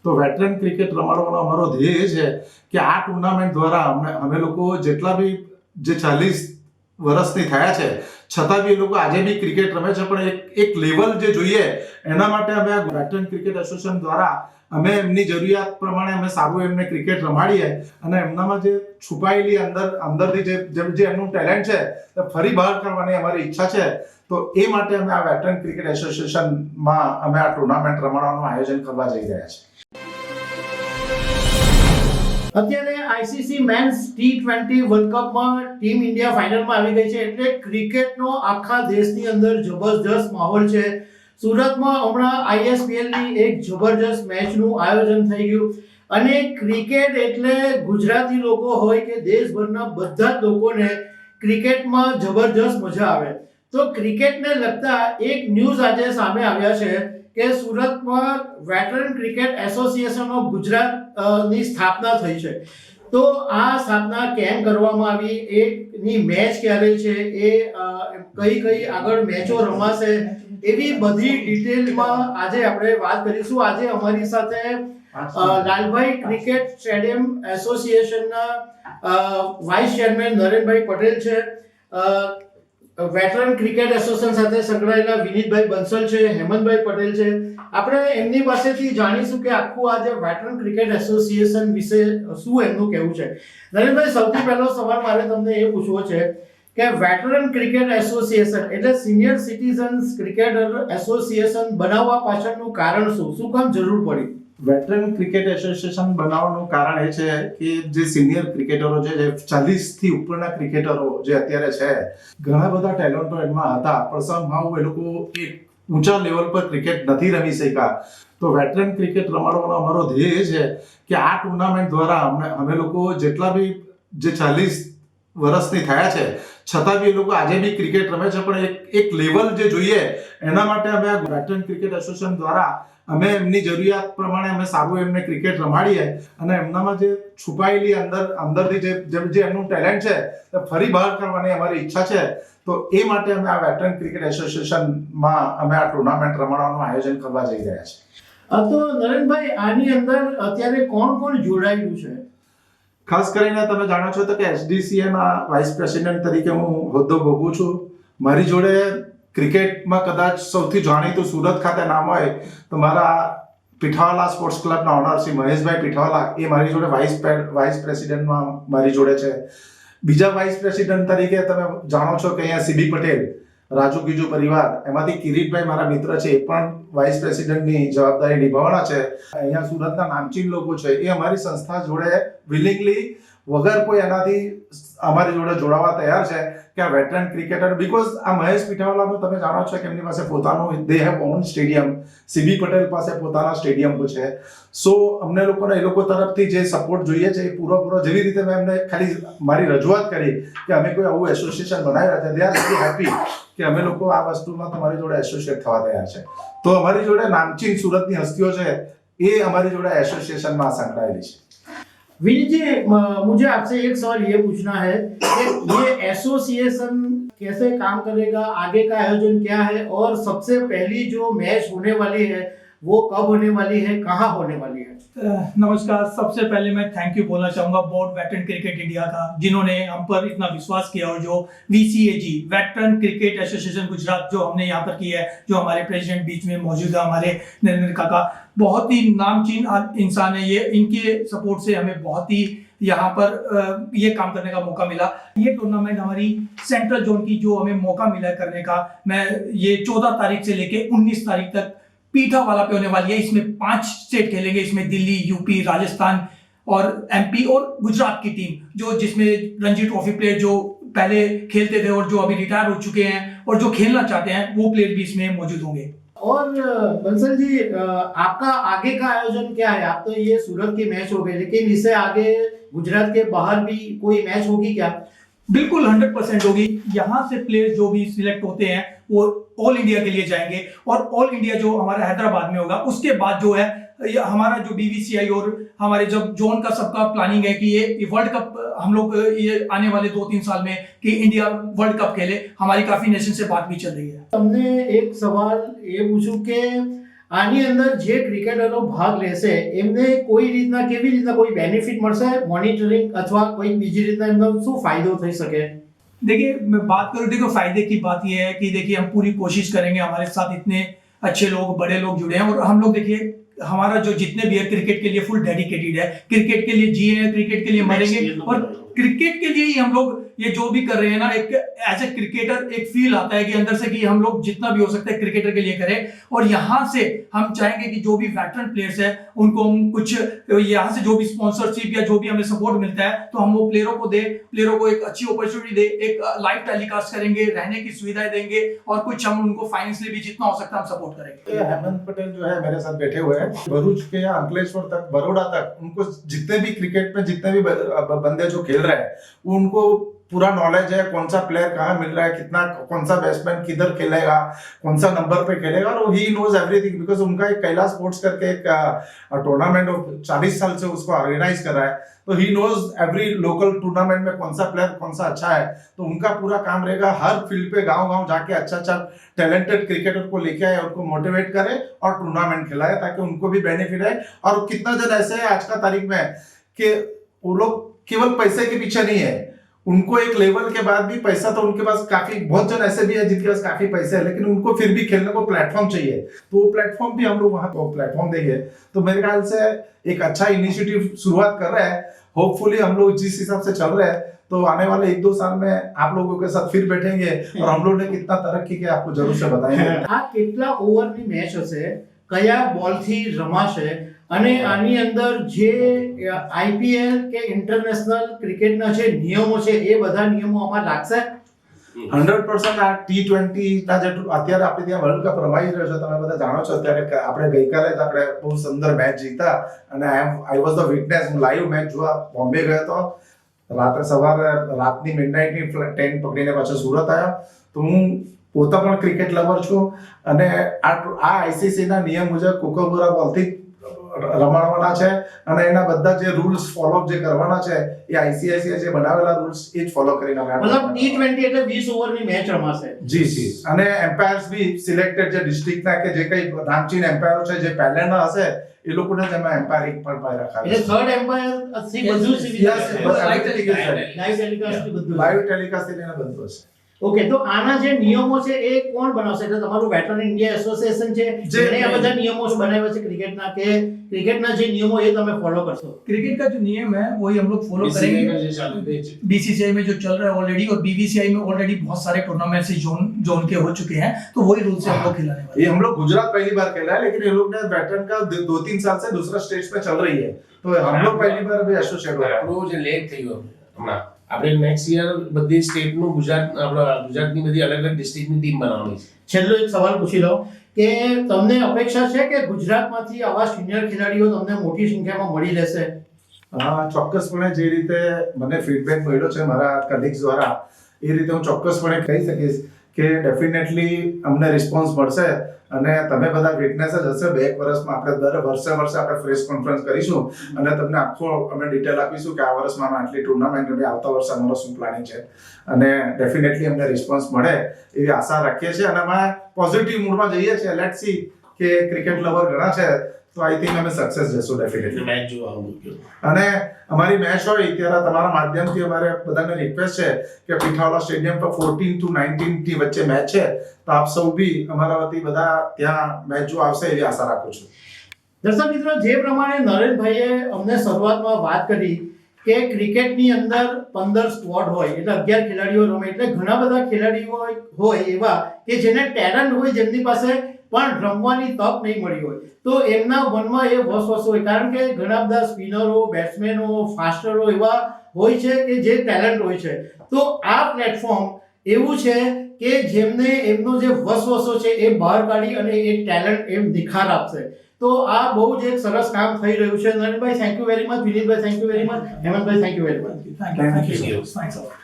તો veteran cricket રમાડવાનો અમારો ધ્યેય છે કે આ ટુર્નામેન્ટ દ્વારા અમે લોકો જેટલા બી જે 40 વર્ષની થયા છે છતાં બી એ લોકો આજે બી ક્રિકેટ રમે છે, પણ એક લેવલ જે જોઈએ એના માટે અમે વેટરન ક્રિકેટ એસોસિએશન દ્વારા અમે એમની જરૂરિયાત પ્રમાણે અમે સારું એમને ક્રિકેટ રમાડીએ અને એમનામાં જે છુપાયેલી અંદરથી જે એમનું ટેલેન્ટ છે તે ફરી બહાર કરવાની અમારી ઈચ્છા છે. તો એ માટે અમે આ વેટરન ક્રિકેટ એસોસિએશનમાં અમે આ ટુર્નામેન્ટ રમાડવાનું આયોજન કરવા જઈ રહ્યા છીએ. અત્યારે આઈસીસી મેન્સ T20 વર્લ્ડ કપમાં ટીમ ઇન્ડિયા ફાઇનલમાં આવી ગઈ છે, એટલે ક્રિકેટનો આખા દેશની અંદર જબરજસ્ત માહોલ છે. સુરતમાં હમણાં ISPL ની એક જબરજસ્ત મેચનું આયોજન થઈ ગયું અને ક્રિકેટ એટલે ગુજરાતી લોકો હોય કે દેશભરના બધા જ લોકોને ક્રિકેટમાં જબરજસ્ત મજા આવે. તો ક્રિકેટને લગતા એક ન્યૂઝ આજે સામે આવ્યા છે કે સુરતમાં veteran cricket association of Gujarat ની સ્થાપના થઈ છે. તો આ સ્થાપના કેમ કરવામાં આવી, એની મેચ ક્યારે છે, એ કઈ આગળ મેચો રમાશે, એવી બધી ડિટેલમાં આજે આપણે વાત કરીશું. આજે અમારી સાથે લાલભાઈ ક્રિકેટ સ્ટેડિયમ એસોસિએશનના વાઇસ ચેરમેન નરેનભાઈ પટેલ છે, વેટરન ક્રિકેટ એસોસિએશન સાથે સંકળાયેલા વિનીતભાઈ બંસલ છે, હેમંતભાઈ પટેલ છે. આપણે એમની પાસેથી જાણીશું કે આખું આ જે વેટરન ક્રિકેટ એસોસિએશન વિશે શું એમનું કહેવું છે. નરેનભાઈ, સૌથી પહેલો સવાલ મારે તમને એ પૂછવો છે કે વેટરન ક્રિકેટ એસોસિએશન એટલે સિનિયર સિટીઝન્સ ક્રિકેટર એસોસિએશન બનાવવા પાછળનું કારણ શું કામ જરૂર પડી? વેટરન ક્રિકેટ એસોસિએશન બનાવવાનું કારણ એ છે કે જે સિનિયર ક્રિકેટરો છે, જે 40 થી ઉપરના ક્રિકેટરો જે અત્યારે છે, ઘણા બધા ટેલેન્ટો એમાં હતા, પણ સમહાઉ એ લોકો એક ઊંચા લેવલ પર ક્રિકેટ નથી રમી શક્યા. તો વેટરન ક્રિકેટ રમાડવાનો અમારો ધ્યેય છે કે આ ટુર્નામેન્ટ દ્વારા અમે લોકો જેટલા બી જે 40 વર્ષની થયા છે છતાં બી એ લોકો આજે બી ક્રિકેટ રમે છે, પણ એક લેવલ જે જોઈએ એના માટે અમે આ વેટરન ક્રિકેટ એસોસિએશન દ્વારા અમે એમની જરૂરિયાત પ્રમાણે અમે સારું એમને ક્રિકેટ રમાડીએ અને એમનામાં જે છુપાયેલી અંદરથી જે એમનું ટેલેન્ટ છે તે ફરી બહાર કરવાની અમારી ઈચ્છા છે. તો એ માટે અમે આ વેટરન ક્રિકેટ એસોસિએશનમાં અમે આ ટુર્નામેન્ટ રમાડવાનું આયોજન કરવા જઈ રહ્યા છીએ. તો નરેનભાઈ, આની અંદર અત્યારે કોણ જોડાયેલું છે? ખાસ કરીને તમે જાણો છો તો કે SDCA ના વાઇસ પ્રેસિડેન્ટ તરીકે હું હોદ્દો ભોગવું છું. મારી જોડે ક્રિકેટમાં કદાચ સૌથી જાણીતું સુરત ખાતે નામ હોય તો મારા પીઠાવાલા સ્પોર્ટ્સ ક્લબના ઓનર શ્રી મહેશભાઈ પીઠાવાલા, એ મારી જોડે વાઇસ પ્રેસિડેન્ટમાં મારી જોડે છે. બીજા વાઇસ પ્રેસિડેન્ટ તરીકે તમે જાણો છો કે અહીંયા CB પટેલ, રાજુ ગીજુ પરિવાર, એમાંથી કિરીટભાઈ મારા મિત્ર છે, એ પણ વાઇસ પ્રેસિડેન્ટની જવાબદારી નિભાવવાના છે. અહીંયા સુરતના નામચીન લોકો છે, એ અમારી સંસ્થા જોડે વિલિંગલી વગર કોઈ એનાથી અમારી જોડે જોડાવા તૈયાર છે કે આ વેટરન ક્રિકેટર, બીકોઝ આ મહેશ પીઠાવાલાનું તમે જાણો છો કે એમની પાસે પોતાનું they have on stadium, CB Patel પાસે પોતાના સ્ટેડિયમ છે. સો અમને લોકોને એ લોકો તરફથી જે સપોર્ટ જોઈએ છે એ પૂરો જેવી રીતે મેં એમને ખાલી મારી રજૂઆત કરી કે અમે કોઈ આવું એસોસિએશન બનાવ્યા છે, દે આર વેરી હેપી કે અમે લોકો આ વસ્તુમાં તમારી જોડે એસોસિએટ થવા તૈયાર છે. તો અમારી જોડે નામચીન સુરતની હસ્તીઓ છે, એ અમારી જોડે એસोसिएशन में संकળાયેલી છે. विनीत जी, मुझे आपसे एक सवाल ये पूछना है कि ये एसोसिएशन कैसे काम करेगा, आगे का आयोजन क्या है और सबसे पहली जो मैच होने वाली है वो कब होने वाली है, कहाँ होने वाली है? नमस्कार. सबसे पहले मैं थैंक यू बोलना चाहूँगा बोर्ड वेटरन क्रिकेट इंडिया का, जिन्होंने हम पर इतना विश्वास किया और जो VCAG veteran cricket association Gujarat जो हमने यहाँ पर किया है, जो हमारे प्रेसिडेंट बीच में मौजूद है हमारे नरेंद्र काका, बहुत ही नामचीन इंसान है ये. इनके सपोर्ट से हमें बहुत ही यहाँ पर ये काम करने का मौका मिला. ये टूर्नामेंट हमारी सेंट्रल जोन की जो हमें मौका मिला करने का, मैं ये 14 तारीख से लेके 19 तारीख तक पीठावाला पे होने वाली है. इसमें 5 स्टेट खेलेंगे, इसमें दिल्ली, यूपी, राजस्थान और MP और गुजरात की टीम, जो जिसमें रणजी ट्रॉफी प्लेयर जो पहले खेलते थे और जो अभी रिटायर हो चुके हैं और जो खेलना चाहते हैं वो प्लेयर भी इसमें मौजूद होंगे. और बंसल जी, आपका आगे का आयोजन क्या है? आप तो ये सूरत की मैच हो गई, लेकिन इससे आगे गुजरात के बाहर भी कोई मैच होगी क्या? बिल्कुल 100% होगी. यहाँ से प्लेयर जो भी सिलेक्ट होते हैं वो ऑल इंडिया के लिए जाएंगे और ऑल इंडिया जो हमारा हैदराबाद में होगा, उसके बाद जो है हमारा जो BVCI और हमारे जब जोन का सबका प्लानिंग है कि ये वर्ल्ड कप हम लोग ये आने वाले 2-3 साल में कि इंडिया वर्ल्ड कप खेले, हमारी काफी नेशन से बात भी चल रही है. हमने एक सवाल ये पूछूं कि આની અંદર જે ક્રિકેટરો ભાગ લેશે એમને કોઈ રીતના કેવી રીતના કોઈ બેનિફિટ મળશે, મોનિટરિંગ અથવા કોઈ બીજી રીતના એમનો શું ફાયદો થઈ શકે? देखिए मैं बात करूँ, देखो फायदे की बात यह है कि देखिए हम पूरी कोशिश करेंगे, हमारे साथ इतने अच्छे लोग, बड़े लोग जुड़े हैं और हम लोग देखिए हमारा जो जितने भी है क्रिकेट के लिए फुल डेडिकेटेड है, क्रिकेट के लिए जिए हैं, क्रिकेट के लिए मरेंगे और क्रिकेट के लिए ही हम लोग ये जो भी कर रहे हैं ना, एक एज ए क्रिकेटर एक फील आता है कि अंदर से कि हम लोग जितना भी हो सकता है क्रिकेटर के लिए करें। और यहाँ से हम चाहेंगे कि जो भी वेटरन प्लेयर्स है उनको हम कुछ यहाँ से जो भी स्पॉन्सरशिप या जो भी हमें सपोर्ट मिलता है तो हम वो प्लेयरों को दे, प्लेयरों को एक अच्छी अपॉर्चुनिटी दे, एक लाइव टेलीकास्ट करेंगे, रहने की सुविधाएं देंगे और कुछ हम उनको फाइनेंशियली भी जितना हो सकता है हम सपोर्ट करेंगे। हेमंत पटेल जो है मेरे साथ बैठे हुए हैं, भरूच के या अंकलेश्वर तक, बड़ौदा तक, उनको जितने भी क्रिकेट में जितने भी बंदे जो खेल रहे हैं उनको पूरा नॉलेज है, कौन सा प्लेयर कहाँ मिल रहा है, कितना, कौन सा बैट्समैन किधर खेलेगा, कौन सा नंबर पे खेलेगा, और ही नोज एवरीथिंग बिकॉज उनका एक कैलाश स्पोर्ट्स करके एक टूर्नामेंट 40 साल से उसको ऑर्गेनाइज कर रहा है, तो he knows every local tournament में कौन सा प्लेयर कौन सा अच्छा है। तो उनका पूरा काम रहेगा हर फील्ड पे गांव-गांव जाके अच्छा टैलेंटेड क्रिकेटर को लेके आए, उनको मोटिवेट करे और टूर्नामेंट खिलाए ताकि उनको भी बेनिफिट है। और कितना जन ऐसे है आज का तारीख में कि वो लोग केवल पैसे के पीछे नहीं है, उनको एक लेवल के बाद भी पैसा, तो उनके पास काफी, बहुत जन ऐसे भी है जिनके पास काफी पैसे है लेकिन उनको फिर भी खेलने को प्लेटफॉर्म चाहिए, तो वो प्लेटफॉर्म भी हम लोग वहाँ पे प्लेटफॉर्म देंगे। तो मेरे ख्याल से एक अच्छा इनिशिएटिव शुरुआत कर रहे हैं। होपफुली हम लोग जिस हिसाब से चल रहे हैं तो आने वाले 1-2 साल में आप लोगों के साथ फिर बैठेंगे और हम लोग ने कितना तरक्की किया आपको जरूर से बताएंगे। આ કેટલા ઓવરની મેચ હશે, કયા બોલથી રમાશે અને આની અંદર જે આઈપીએલ કે ઇન્ટરનેશનલ ક્રિકેટના જે નિયમો છે એ બધા નિયમો આમાં લાગશે? 100% આ T20 ના જે અત્યારે આપણે ત્યાં વર્લ્ડ કપ રમાઈ રહ્યો છે, તમે બધા જાણો છો, અત્યારે આપણે ગઈકાલે જ આપણે બહુ સુંદર મેચ જીતા અને આઈ વોઝ ધ વિટનેસ, હું લાઈવ મેચ જોવા બોમ્બે ગયો હતો, રાત્રે સવારે રાતની મિડનાઇટની ટ્રેન પકડીને પાછો સુરત આવ્યો। તો હું પોતા પણ ક્રિકેટ લવર છું અને આ આઈસીસી ના નિયમ મુજબ કોકોબોરા બોલથી રમાડવાના છે અને એના બધા જે રૂલ્સ ફોલો જે કરવાના છે એ આઈસીઆઈસીઆઈ જે બનાવેલા રૂલ્સ એ જ ફોલો કરીને અમે મતલબ T20 એટલે 20 ઓવરની મેચ રમાશે? જી જી, અને એમ્પાયર્સ બી સિલેક્ટેડ જે ડિસ્ટ્રિક્ટના કે જે કઈ નામચીન એમ્પાયરો છે જે પહેલાના હશે એ લોકોને જ એમાં એમ્પાયરિંગ પર પાઈ રખાય એટલે થર્ડ એમ્પાયર થી બધું સુવિધા છે, લાઈવ ટેલિકાસ્ટ થી બધું, લાઈવ ટેલિકાસ્ટ થી લઈને બધું હશે। ઓકે, તો આના જે નિયમો છે એ કોણ બનાવશે? એટલે તમારું વેટરન ઇન્ડિયા એસોસિએશન છે જેણે આ બધા નિયમો બનાવ્યા છે ક્રિકેટના, કે ક્રિકેટના જે નિયમો એ તમે ફોલો करशो? क्रिकेट का जो नियम है वही हम लोग फॉलो करेंगे। बीसीसीआई में जो चल रहा है ऑलरेडी, और बीबीसीआई में ऑलरेडी बहुत सारे टूर्नामेंट जोन के हो चुके हैं, तो वही रूल से हम लोग खिलाने वाले हैं। ये हम लोग गुजरात पहली बार खेला है लेकिन ये लोग ने वेटरन का 2-3 साल से दूसरा स्टेज पे चल रही है, तो हम लोग पहली बार अभी एसोसिएट हुआ है। આપણું જે લેગ થયું હમણાં, આપણે નેક્સ્ટ યર બધી સ્ટેટનું આપણા ગુજરાતની બધી અલગ અલગ ડિસ્ટ્રિક્ટની ટીમ બનાવવાની છે। છેલ્લો એક સવાલ પૂછી લઉં કે તમને અપેક્ષા છે કે ગુજરાતમાંથી આવા સિનિયર ખેલાડીઓ તમને મોટી સંખ્યામાં મળી રહેશે? હા, ચોક્કસપણે જે રીતે મને ફીડબેક મળ્યો છે મારા કલીગ્સ દ્વારા એ રીતે હું ચોક્કસપણે કહી શકીશ કે ડેફિનેટલી અમને રિસ્પોન્સ મળશે અને તમે બધા વિટનેસ જ હશે। 2 વર્ષમાં આપણે દર વર્ષે આપણે પ્રેસ કોન્ફરન્સ કરીશું અને તમને આખો અમે ડિટેલ આપીશું કે આ વર્ષમાં અમે આટલી ટુર્નામેન્ટ અને આવતા વર્ષે અમારો શું પ્લાનિંગ છે અને ડેફિનેટલી અમને રિસ્પોન્સ મળે એવી આશા રાખીએ છીએ અને અમે પોઝિટિવ મૂડમાં જઈએ છીએ। લેટ્સ સી કે ક્રિકેટ લવર ઘણા છે તો આઈ થિંક અમે સક્સેસ જશું ડેફિનેટલી। મેચ જોવા આવું અને અમારી મેચ હોય ત્યારે તમારા માધ્યમથી અમારે બધાને રિક્વેસ્ટ છે કે પીઠાવાલા સ્ટેડિયમ પર 14 to 19 થી વચ્ચે મેચ છે, તો આપ સૌ બી અમારા વતી બધા ત્યાં મેચ જો આવશે એવી આશા રાખું છું। દર્શક મિત્રો, જે પ્રમાણે નરેનભાઈએ અમને શરૂઆતમાં વાત કરી કે ક્રિકેટની અંદર 15 સ્ક્વોડ હોય એટલે 11 ખેલાડીઓ રમે, એટલે ઘણા બધા ખેલાડીઓ હોય એવા કે જેને ટેલેન્ટ હોય, જેમની પાસે પણ રમવાની તક નહીં મળી હોય, તો એમના મનમાં એ વસવસ હોય, કારણ કે ઘણા બધા સ્પિનરો, બેટ્સમેનો, ફાસ્ટરો એવા હોય છે કે જે ટેલેન્ટ હોય છે। તો આ પ્લેટફોર્મ એવું છે કે જેમને એમનો જે વસવસો છે એ બહાર કાઢી અને એ ટેલેન્ટ એમ નિખાર આપશે। તો આ બહુ જ એક સરસ કામ થઈ રહ્યું છે। Narenbhai, thank you very much, Vinitbhai thank you very much, Hemantbhai thank you very much. Thank you so much. Thanks a lot.